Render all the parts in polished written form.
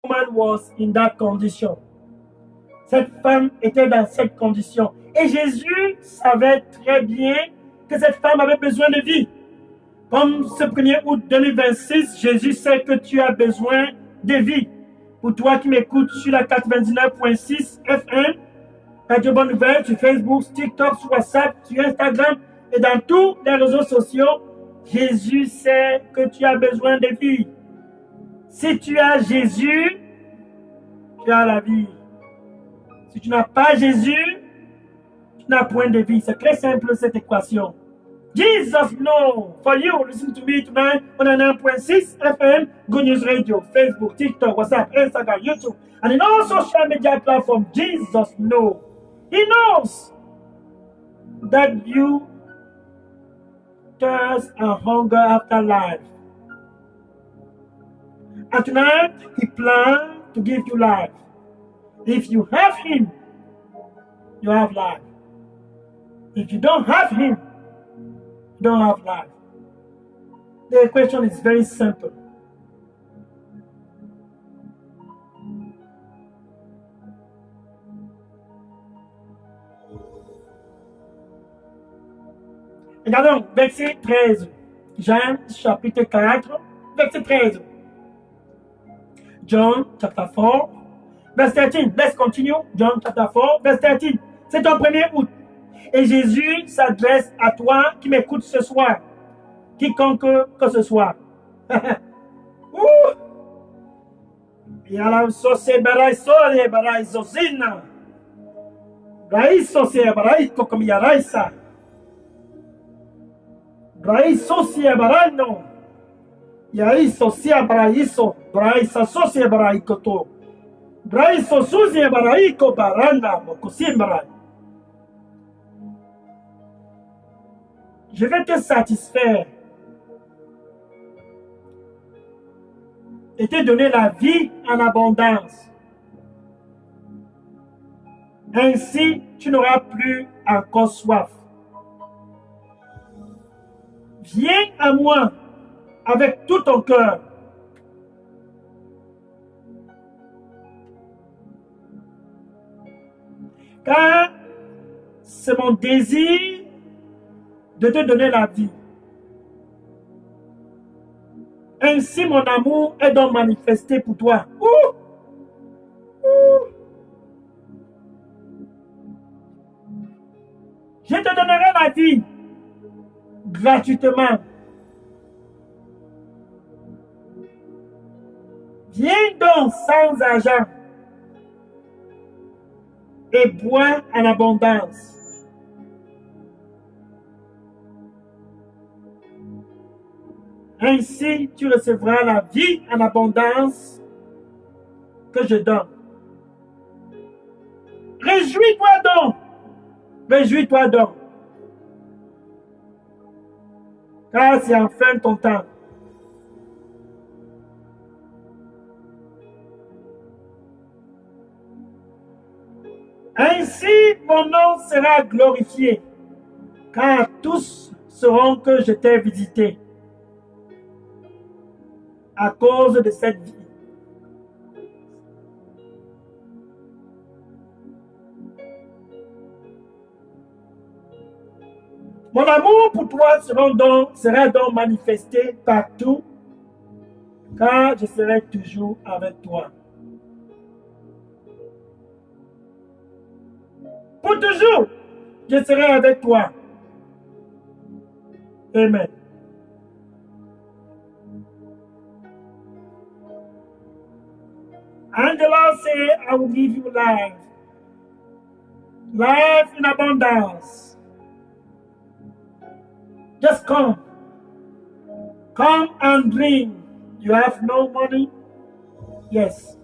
woman was in that condition. Cette femme était dans cette condition. Et Jésus savait très bien que cette femme avait besoin de vie. Comme ce 1er août 2026, Jésus sait que tu as besoin de vie. Pour toi qui m'écoutes sur la 99.6 FM, Radio Bonne Nouvelle, sur Facebook, TikTok, sur WhatsApp, sur Instagram et dans tous les réseaux sociaux, Jésus sait que tu as besoin de vie. Si tu as Jésus, tu as la vie. Si tu n'as pas Jésus, tu n'as point de vie. C'est très simple cette équation. Jesus know for you. Listen to me tonight on a 9.6 FM, Good News Radio, Facebook, TikTok, WhatsApp, Instagram, YouTube, and in all social media platforms. Jesus know. He knows that you thirst and hunger after life. And tonight, He plans to give you life. If you have Him, you have life. If you don't have Him, you don't have life. The question is very simple. Regardons, verset 13. Jean, chapitre 4, verset 13. John, chapter 4, verse 13. Let's continue. John, chapter 4, verse 13. C'est ton 1er août. Et Jésus s'adresse à toi qui m'écoute ce soir. Quiconque que ce soit. Yala sose barai sore barai zozina. Barai sose barai kokomiya raisa. Barai sose barano. Yai sosia baraiso. Barai sasose barai koto. Barai sosuzi barai ko baranda mokosim barai. Je vais te satisfaire et te donner la vie en abondance. Ainsi, tu n'auras plus encore soif. Viens à moi avec tout ton cœur. Car c'est mon désir de te donner la vie. Ainsi, mon amour est donc manifesté pour toi. Je te donnerai la vie gratuitement. Viens donc sans argent et bois en abondance. Ainsi, tu recevras la vie en abondance que je donne. Réjouis-toi donc. Réjouis-toi donc. Car c'est enfin ton temps. Ainsi, mon nom sera glorifié, car tous sauront que je t'ai visité à cause de cette vie. Mon amour pour toi sera donc manifesté partout, car je serai toujours avec toi. Pour toujours, je serai avec toi. Amen. And the Lord said, I will give you life. Life in abundance. Just come. Come and drink. You have no money? Yes.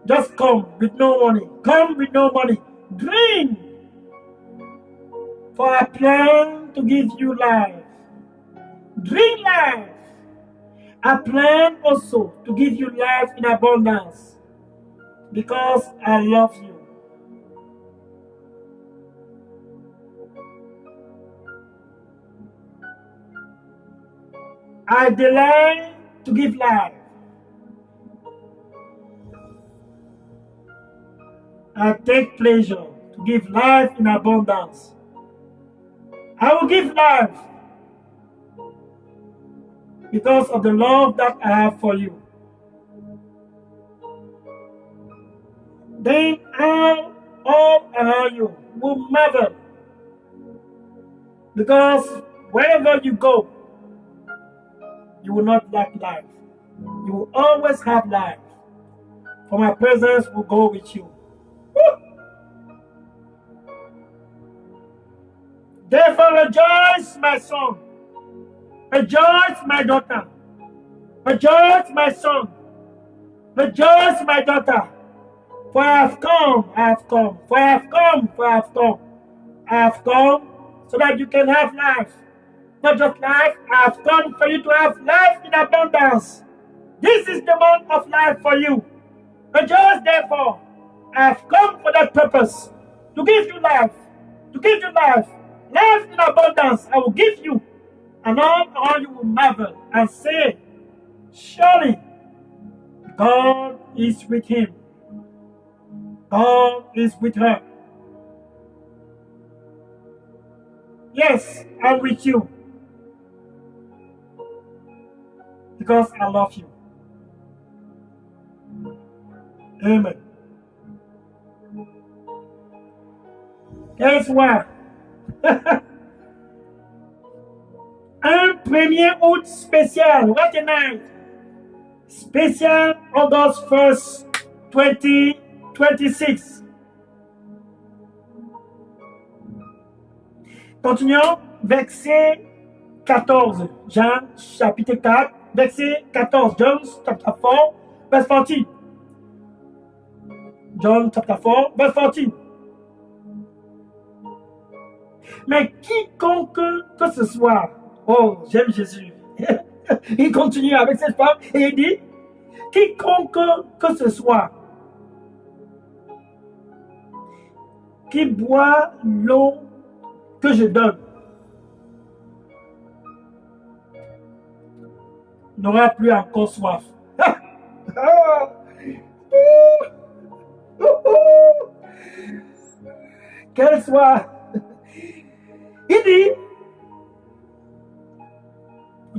Just come with no money. Come with no money. Drink. For I plan to give you life. Drink life. I plan also to give you life in abundance because I love you. I delight to give life. I take pleasure to give life in abundance. I will give life because of the love that I have for you. Then all around you will marvel because wherever you go, you will not lack life. You will always have life. For my presence will go with you. Woo! Therefore rejoice, my son. Rejoice, my daughter. Rejoice, my son. Rejoice, my daughter. For I have come, I have come. For I have come, for I have come. I have come so that you can have life. Not just life, I have come for you to have life in abundance. This is the month of life for you. Rejoice, therefore. I have come for that purpose. To give you life. To give you life. Life in abundance I will give you. And all around you will marvel and say, surely God is with him. God is with her. Yes, I'm with you. Because I love you. Amen. Guess what? Un 1er août spécial. What a night. Spécial August 1st, 2026. Continuons. Verset 14. Jean chapitre 4. Verset 14. John chapter 4. Verse 14. John chapter 4. Verse 14. Mais quiconque que ce soit, oh, j'aime Jésus. Il continue avec cette femme et il dit, quiconque que ce soit qui boit l'eau que je donne n'aura plus encore soif. Quelle soif! Il dit,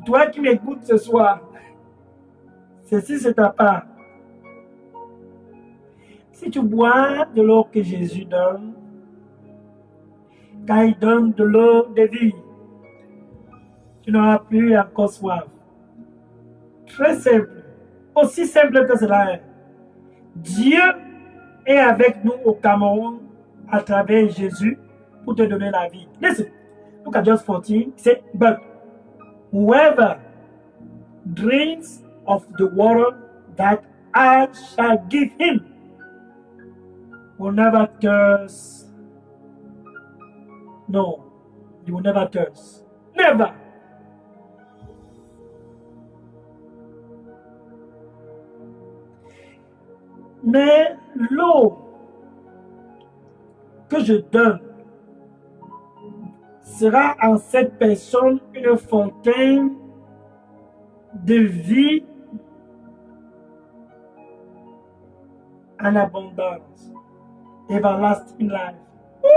toi qui m'écoutes ce soir, ceci c'est ta part. Si tu bois de l'eau que Jésus donne, quand il donne de l'eau de vie, tu n'auras plus encore soif. Très simple, aussi simple que cela est. Dieu est avec nous au Cameroun à travers Jésus pour te donner la vie. Listen, look at just 14. He said, but whoever drinks of the water that I shall give him will never thirst. No, you will never thirst. Never. Mais l'eau que je donne sera en cette personne une fontaine de vie en abondance. Everlasting life. Woo!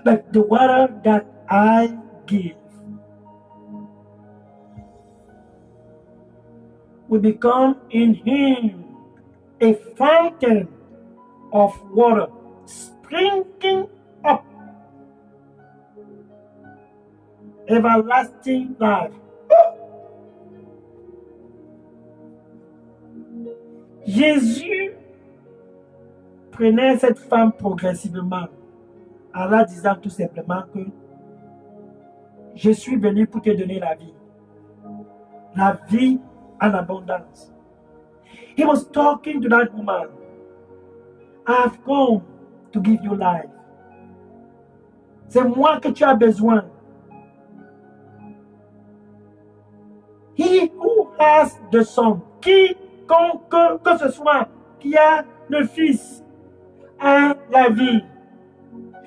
But the water that I give will become in him a fountain of water springing up everlasting life. Jésus prenait cette femme progressivement en la disant tout simplement que je suis venu pour te donner la vie en abondance. He was talking to that woman. I have come to give you life. C'est moi que tu as besoin. He who has the son, quiconque que ce soit qui a le Fils, a la vie.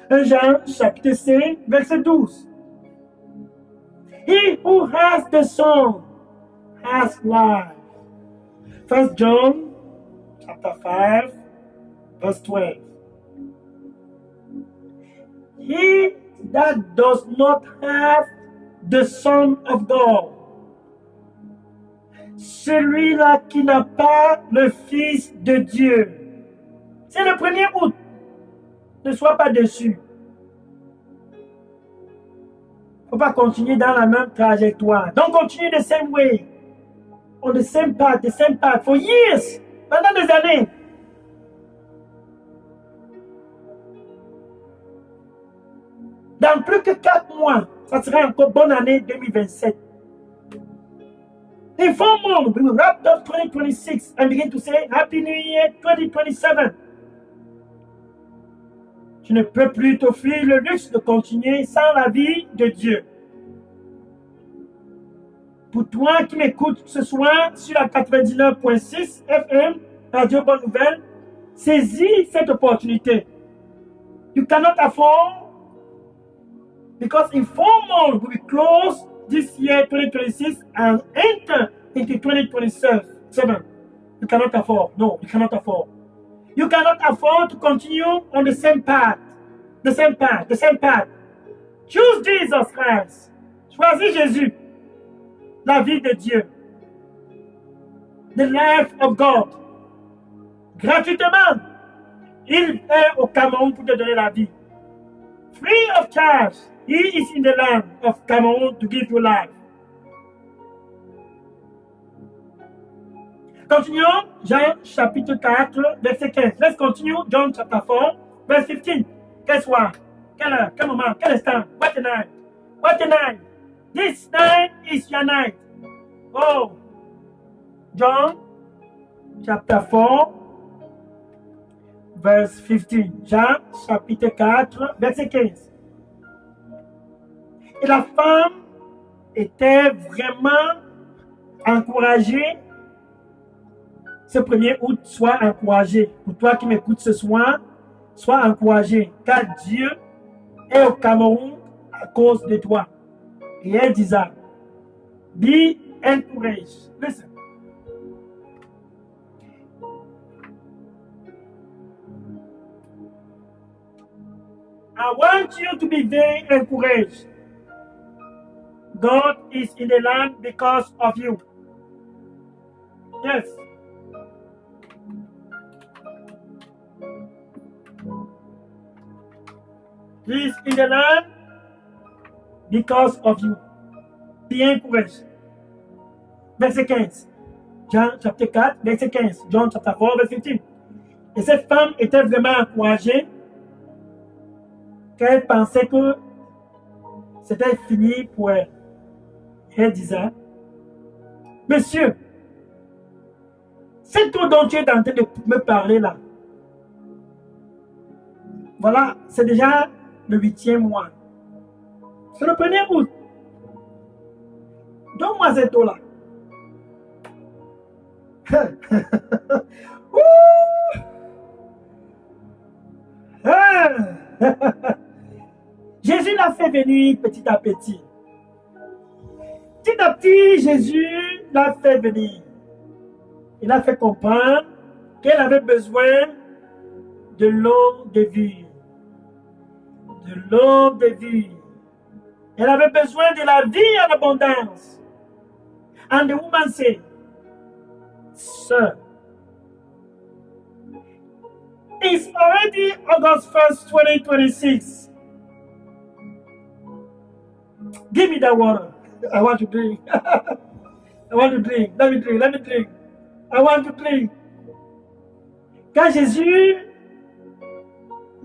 1 Jean chapitre 5, verset 12. He who has the son has life. 1 John chapter 5, verse 12. He that does not have the Son of God, celui-là qui n'a pas le Fils de Dieu. C'est le 1er août. Ne sois pas déçu. Il ne faut pas continuer dans la même trajectoire. Don't continue the same way. On the same path for years. Pendant des années. Dans plus que 4 mois, ça sera encore bonne année 2027. In 4 months, we will wrap up 2026 and begin to say Happy New Year 2027. Tu ne peux plus t'offrir le luxe de continuer sans la vie de Dieu. Pour toi qui m'écoutes ce soir sur la 99.6 FM, Radio Bonne Nouvelle, saisis cette opportunité. You cannot afford, because in 4 months we will close this year 2026 and enter into 2027. You cannot afford. No, you cannot afford. You cannot afford to continue on the same path. Choose Jesus Christ. Choisis Jésus. La vie de Dieu. The life of God. Gratuitement. Il est au Cameroun pour te donner la vie. Free of charge. He is in the land of Cameroon to give you life. Continuons, Jean chapitre 4, verset 15. Let's continue, John chapter 4, verse 15. Guess what? Quelle heure? Quel moment? Quel instant? What a night? What a night? This night is your night. Oh, John chapter 4, verse 15. Jean chapitre 4, verset 15. Et la femme était vraiment encouragée. Ce 1er août, sois encouragé. Pour toi qui m'écoutes ce soir, sois encouragé. Car Dieu est au Cameroun à cause de toi. Et elle disait, be encouraged. Listen. I want you to be very encouraged. God is in the land because of you. Yes. He is in the land because of you. Be encouraged. Verset 15. Jean chapitre 4, verset 15. John chapter 4, verset 15. Et cette femme était vraiment encouragée car elle pensait que c'était fini pour elle. Elle disait, Monsieur, c'est tout dont tu es en train de me parler là. Voilà, c'est déjà le 8e mois. C'est le 1er août. Donne-moi cette eau-là. Jésus l'a fait venir petit à petit. Petit à petit, Jésus l'a fait venir. Il a fait comprendre qu'elle avait besoin de l'eau de vie. De l'eau de vie. Elle avait besoin de la vie en abondance. And the woman said, Sir, it's already August 1st, 2026. Give me that water. I want to drink. I want to drink. Let me drink. I want to drink. Quand Jésus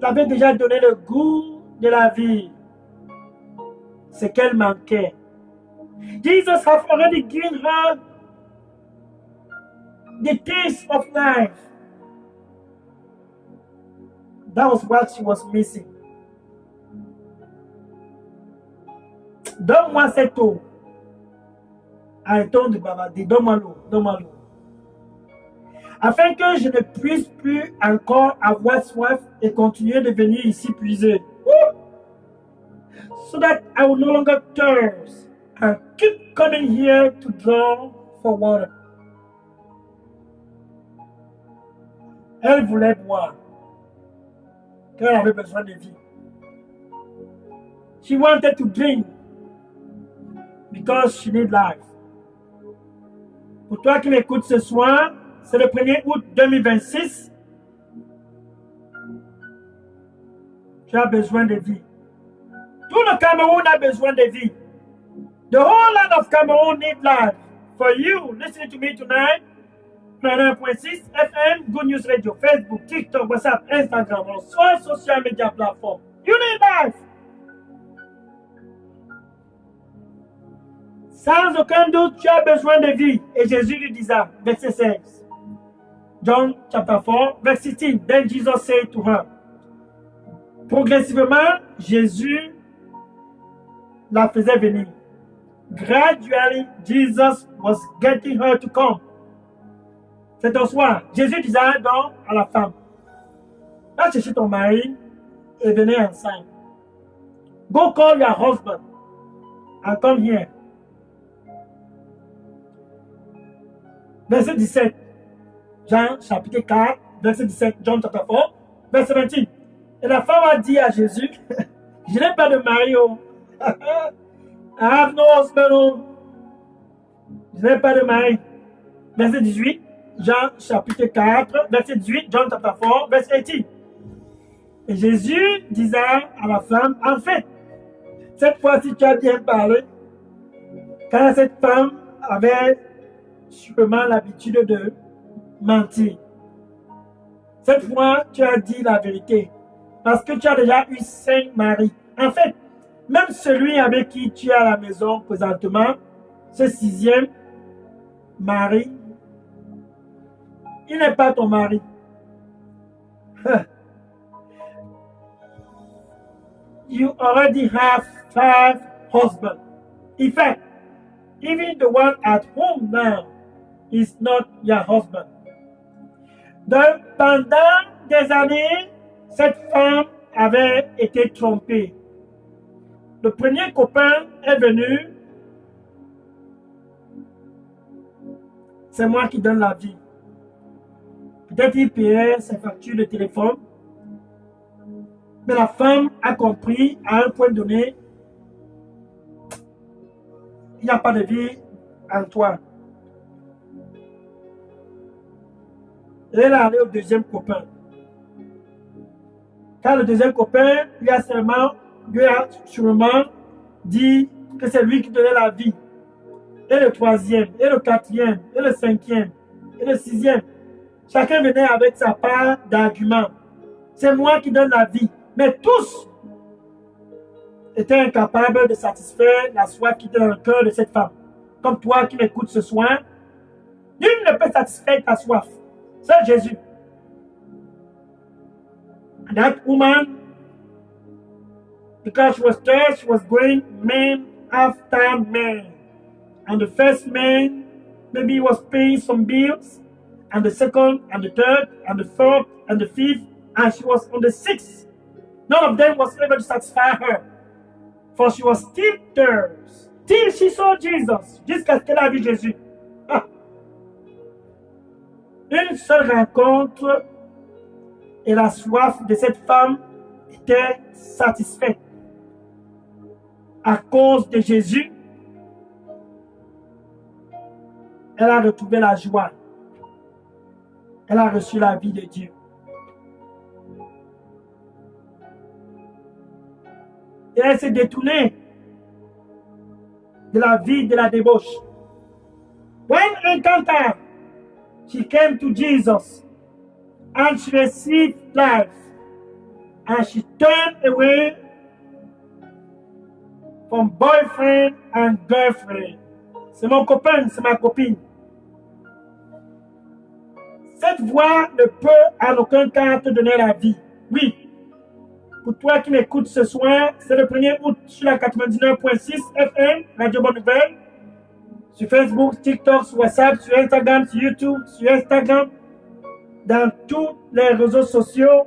avait déjà donné le goût de la vie, ce qu'elle manquait. Jesus has already given her the taste of life. That was what she was missing. Donne-moi cette eau. Arrêtons de bavarder. Donne-moi l'eau. Afin que je ne puisse plus encore avoir soif et continuer de venir ici puiser. So that I will no longer thirst and keep coming here to draw for water. Elle voulait boire. qu'elle avait besoin de vie. She wanted to drink because she need life. Pour toi qui m'écoutes ce soir, c'est le 1er août 2026. Tu as besoin de vie. Tout le Cameroun a besoin de vie. The whole land of Cameroon need life. For you, listening to me tonight, 99.6 FM, Good News Radio, Facebook, TikTok, WhatsApp, Instagram, on all social media platforms. You need life. Sans aucun doute, tu as besoin de vie. Et Jésus lui disait, verset 16. John chapter 4, verset 16. Then Jesus said to her. Progressivement, Jésus la faisait venir. Gradually, Jesus was getting her to come. C'est un soir. Jésus disait donc à la femme, va chercher ton mari et venez ensemble. Go call your husband and come here. Verset 17, Jean chapitre 4, verset 17, John chapter 4, verset 28. Et la femme a dit à Jésus, je n'ai pas de mari. Oh. I have no husband. Oh. Je n'ai pas de mari. Verset 18, Jean chapitre 4, verset 18, John chapter 4, verset 18. Et Jésus disait à la femme, en fait, cette fois-ci tu as bien parlé, car cette femme avait sûrement l'habitude de mentir. Cette fois, tu as dit la vérité, parce que tu as déjà eu 5 maris. En fait, même celui avec qui tu es à la maison présentement, ce 6e mari, il n'est pas ton mari. You already have 5 husbands. In fact, even the one at home now is not your husband. Donc, pendant des années, cette femme avait été trompée. Le premier copain est venu. C'est moi qui donne la vie. Peut-être il payait ses factures de téléphone. Mais la femme a compris à un point donné, il n'y a pas de vie en toi. Et elle est allée au deuxième copain. Car le deuxième copain lui a sûrement dit que c'est lui qui donnait la vie. Et le troisième, et le quatrième, et le cinquième, et le sixième. Chacun venait avec sa part d'arguments. C'est moi qui donne la vie. Mais tous étaient incapables de satisfaire la soif qui était dans le cœur de cette femme. Comme toi qui m'écoutes ce soir, nul ne peut satisfaire ta soif. Seul Jésus. And that woman, because she was thirsty, she was going man after man. And the first man, maybe he was paying some bills. And the second, and the third, and the fourth, and the fifth. And she was on the 6th. None of them was able to satisfy her. For she was still thirsty. Till she saw Jesus. Jusqu'à ce qu'elle a vu Jésus. Ah. Une seule rencontre et la soif de cette femme était satisfaite. À cause de Jésus, elle a retrouvé la joie. Elle a reçu la vie de Dieu. Et elle s'est détournée de la vie de la débauche. When encountered, she came to Jesus and she received life and she turned away from boyfriend and girlfriend. C'est mon copain, c'est ma copine. Cette voix ne peut en aucun cas te donner la vie. Oui. Pour toi qui m'écoutes ce soir, c'est le 1er août sur la 99.6 FM, Radio Bonne Nouvelle. Sur Facebook, TikTok, sur WhatsApp, sur Instagram, sur YouTube, sur Instagram, dans tous les réseaux sociaux.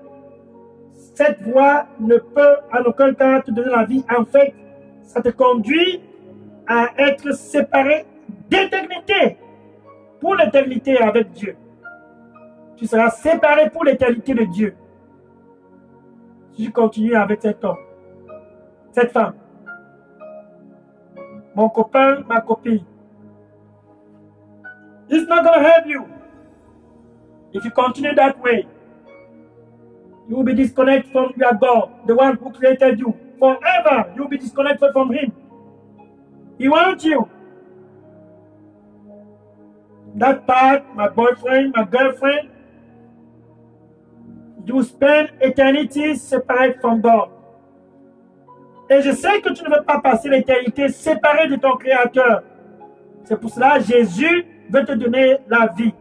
Cette voix ne peut en aucun cas te donner la vie. En fait, ça te conduit à être séparé d'éternité, pour l'éternité avec Dieu. Tu seras séparé pour l'éternité de Dieu. si je continue avec cet homme, cette femme, mon copain, ma copine. It's not going to help you. If you continue that way, you will be disconnected from your God, the one who created you. Forever, you will be disconnected from Him. He wants you. That part, my boyfriend, my girlfriend, you spend eternity separate from God. Et je sais que tu ne veux pas passer l'éternité séparé de ton Créateur. C'est pour cela que Jésus veut te donner la vie.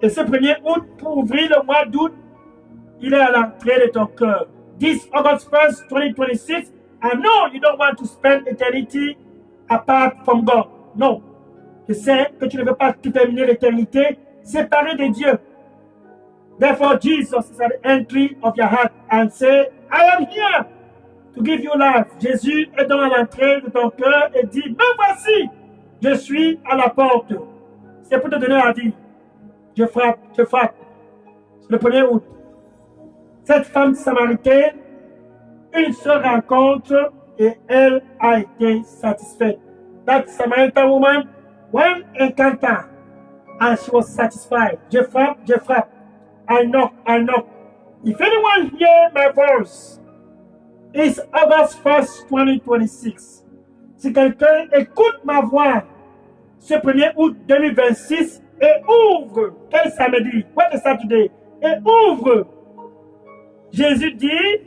Et ce 1er août, pour ouvrir le mois d'août, il est à l'entrée de ton cœur. This August 1st, 2026, I know you don't want to spend eternity apart from God. Non. Je sais que tu ne veux pas terminer l'éternité séparé de Dieu. Therefore, Jesus is at the entry of your heart and say, I am here to give you life. Jésus est dans l'entrée de ton cœur et dit, me voici, je suis à la porte. C'est pour te donner la vie. Je frappe, je frappe. C'est le 1er août. Cette femme samaritaine, une seule rencontre et elle a été satisfaite. That Samaritan woman, one encounter and she was satisfied. Je frappe, je frappe. I knock, I knock. If anyone hear my voice, it's August 1st, 2026. Si quelqu'un écoute ma voix ce 1er août 2026 et ouvre, quel samedi, what is Saturday, et ouvre, Jésus dit,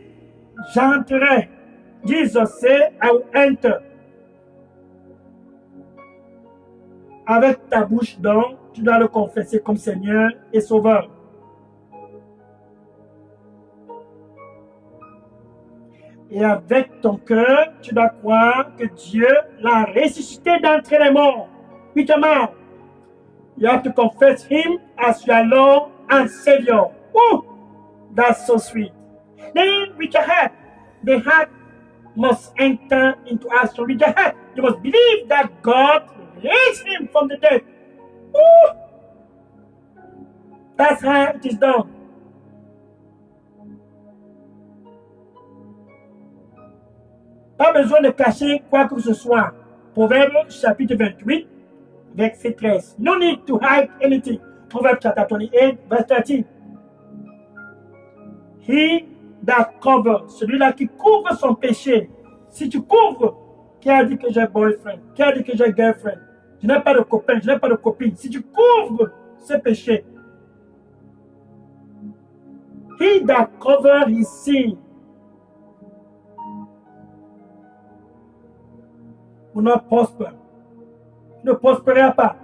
j'entrerai. Jesus say, I will enter. Avec ta bouche donc, tu dois le confesser comme Seigneur et Sauveur. Et avec ton cœur, tu dois croire que Dieu l'a ressuscité d'entre les morts. Huitièmement, you have to confess Him as your Lord and Savior. Oh, that's so sweet. Then with your heart, the heart must enter into action. With your heart, you must believe that God raised Him from the dead. Oh, that's how it is done. Pas besoin de cacher quoi que ce soit. Proverbe chapitre 28, verset 13. No need to hide anything. Proverbe chapter 28, verse 13. He that cover, celui-là qui couvre son péché. Si tu couvres, qui a dit que j'ai boyfriend, qui a dit que j'ai girlfriend, je n'ai pas de copain, je n'ai pas de copine. Si tu couvres ce péché, he that cover his sin, will not prosper. Ne prospérera pas.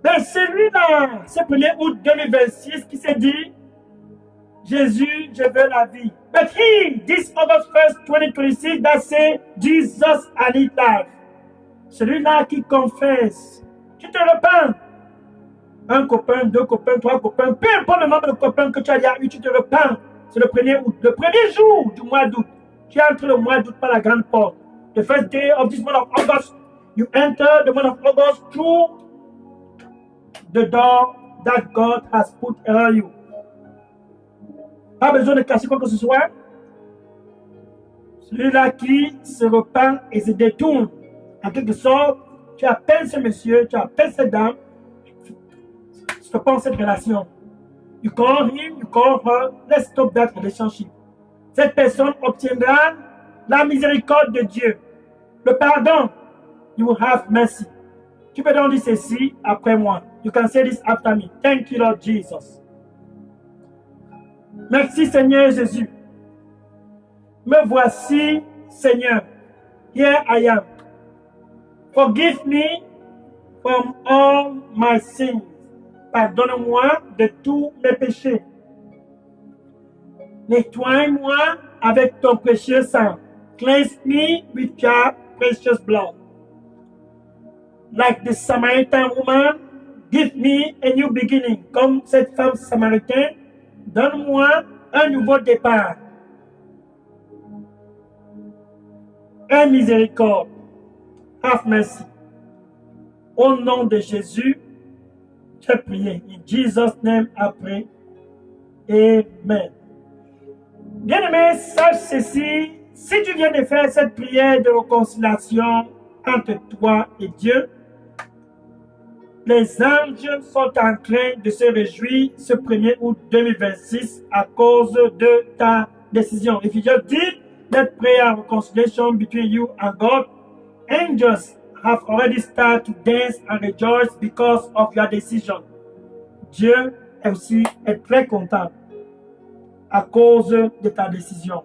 Mais celui-là, ce 1er août 2026 qui s'est dit, Jésus, je veux la vie. But he, this August 1st, 2026, that say, Jesus, I need life. Celui-là qui confesse, tu te repens. Un copain, deux copains, trois copains, peu importe le nombre de copains que tu as eu, tu te repens. C'est le 1er août, le premier jour du mois d'août. Tu entres le mois d'août par la grande porte. The first day of this month of August, you enter the month of August through the door that God has put around you. Pas besoin de cacher quoi que ce soit. Celui-là qui se repent et se détourne, en quelque sorte, tu appelles ce monsieur, tu appelles cette dame, stop cette relation. You call him, you call her, let's stop that relationship. Cette personne obtiendra la miséricorde de Dieu, le pardon. You will have mercy. Tu peux donc dire ceci après moi. You can say this after me. Thank you, Lord Jesus. Merci, Seigneur Jésus. Me voici, Seigneur. Here I am. Forgive me from all my sins. Pardonne-moi de tous mes péchés. Nettoie-moi avec ton précieux sang. Cleanse me with your precious blood. Like the Samaritan woman, give me a new beginning. Comme cette femme samaritaine, donne-moi un nouveau départ. Un miséricorde. Have mercy. Au nom de Jésus, cette prière. In Jesus' name, I pray. Amen. Bien-aimé, sache ceci. Si tu viens de faire cette prière de réconciliation entre toi et Dieu, les anges sont en train de se réjouir ce 1er août 2026 à cause de ta décision. If you just did that prayer of reconciliation between you and God, angels have already started to dance and rejoice because of your decision. Dieu aussi est très content à cause de ta décision.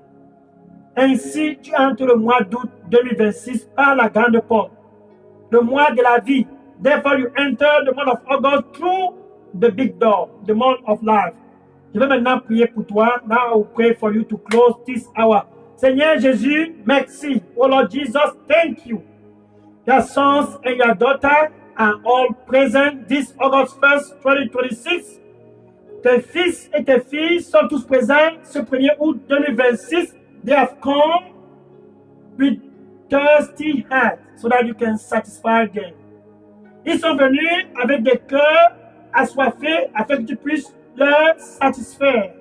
Ainsi, tu entres le mois d'août 2026 par la grande porte, le mois de la vie. Therefore, you enter the month of August through the big door, the month of life. Je vais maintenant prier pour toi. Now I will pray for you to close this hour. Seigneur Jésus, merci. Oh Lord Jesus, thank you. Your sons and your daughter are all present this August 1st, 2026. Tes fils et tes filles sont tous présents ce 1er août 2026. They have come with thirsty hearts so that you can satisfy them. Ils sont venus avec des cœurs assoiffés afin que tu puisses leur satisfaire.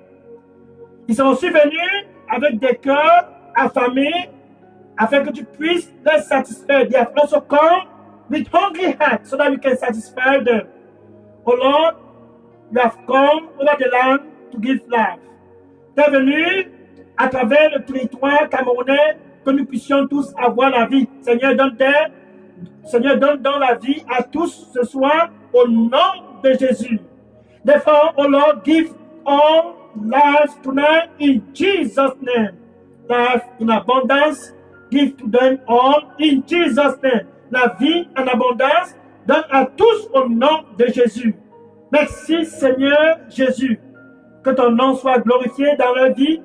Ils sont aussi venus avec des cœurs affamés afin que tu puisses leur satisfaire. They have also come with hungry hearts so that you can satisfy them. Oh Lord, you have come over the land to give life. Tu es venu à travers le territoire camerounais que nous puissions tous avoir la vie. Seigneur, donne dans la vie à tous ce soir au nom de Jésus. Therefore, oh Lord, give all life tonight in Jesus' name. Life in abundance, give to them all in Jesus' name. La vie en abondance, donne à tous au nom de Jésus. Merci Seigneur Jésus. Que ton nom soit glorifié dans leur vie.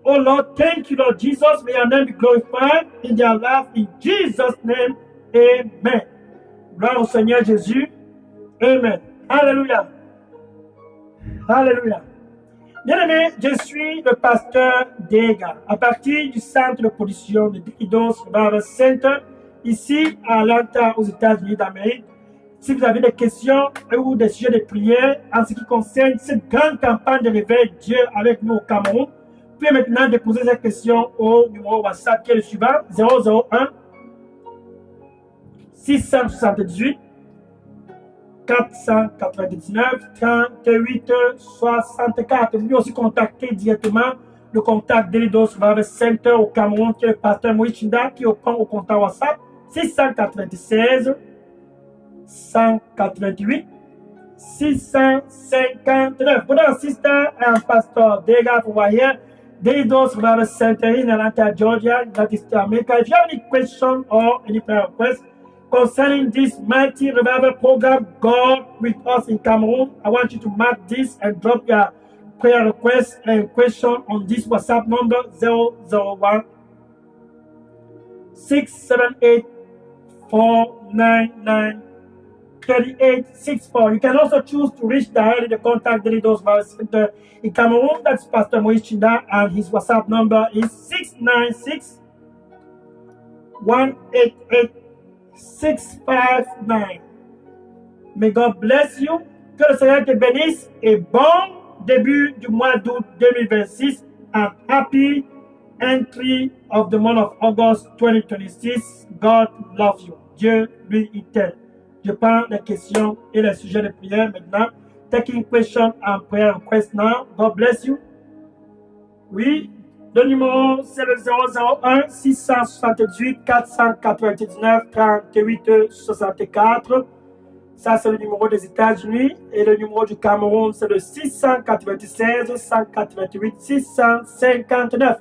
Oh Lord, thank you Lord Jesus. May your name be glorified in their life in Jesus' name. Amen. Gloire au Seigneur Jésus. Amen. Alléluia. Alléluia. Bien-aimé, je suis le pasteur Dega, à partir du centre de production de Deidos Revival Center, ici à Atlanta, aux États-Unis d'Amérique. Si vous avez des questions ou des sujets de prière en ce qui concerne cette grande campagne de réveil Dieu avec nous au Cameroun, vous pouvez maintenant déposer ces questions au numéro WhatsApp qui est le suivant, 001 678 499 38 64. Vous pouvez aussi contacter directement le contact d'Elidos Revival Center au Cameroun, qui est le pasteur Moïse Chinda, qui répond au contact WhatsApp 696 188 659. Brother and sister and Pastor Dega over here, Deidos Revival Center in Atlanta, Georgia, United States of America. If you have any question or any prayer request concerning this mighty revival program, God with us in Cameroon, I want you to mark this and drop your prayer request and question on this WhatsApp number 001 678 499 3864. You can also choose to reach directly the contact Deidos Revival Center in Cameroon. That's Pastor Moïse Chinda, and his WhatsApp number is 696 188 659. May God bless you. Que le Seigneur te bénisse et bon début du mois d'août 2026 and happy entry of the month of August 2026. God loves you. Dieu lui il t'aime. Je prends les questions et les sujets de prière maintenant. Taking question and prayer request now. God bless you. Oui. Le numéro, c'est le 001 678 499 38 64. Ça, c'est le numéro des États-Unis. Et le numéro du Cameroun, c'est le 696 188 659.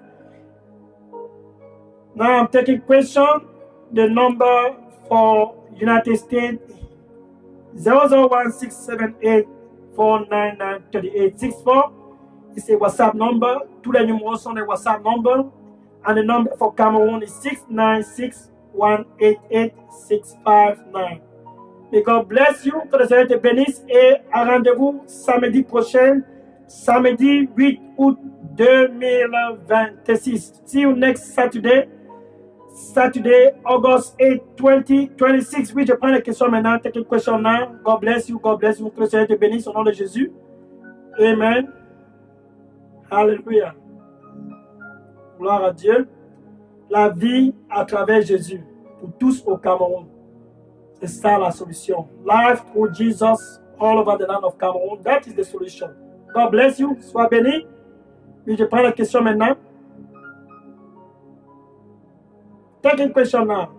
Now, I'm taking question. The number for United States, 001 678 499 3864. It's a WhatsApp number. Tous les numéros sont des WhatsApp numbers. And the number for Cameroon is 696 188 659. May God bless you. Que le Seigneur te bénisse et à rendez-vous samedi prochain, samedi 8 août 2026. See you next Saturday, Saturday, August 8, 2026. Oui, je prends les questions maintenant. Take a question now. God bless you. God bless you. Que le Seigneur te bénisse au nom de Jésus. Amen. Alléluia. Gloire à Dieu. La vie à travers Jésus pour tous au Cameroun. C'est ça la solution. Life through Jesus all over the land of Cameroon. That is the solution. God bless you. Sois béni. Oui, je prends la question maintenant. Take a question now.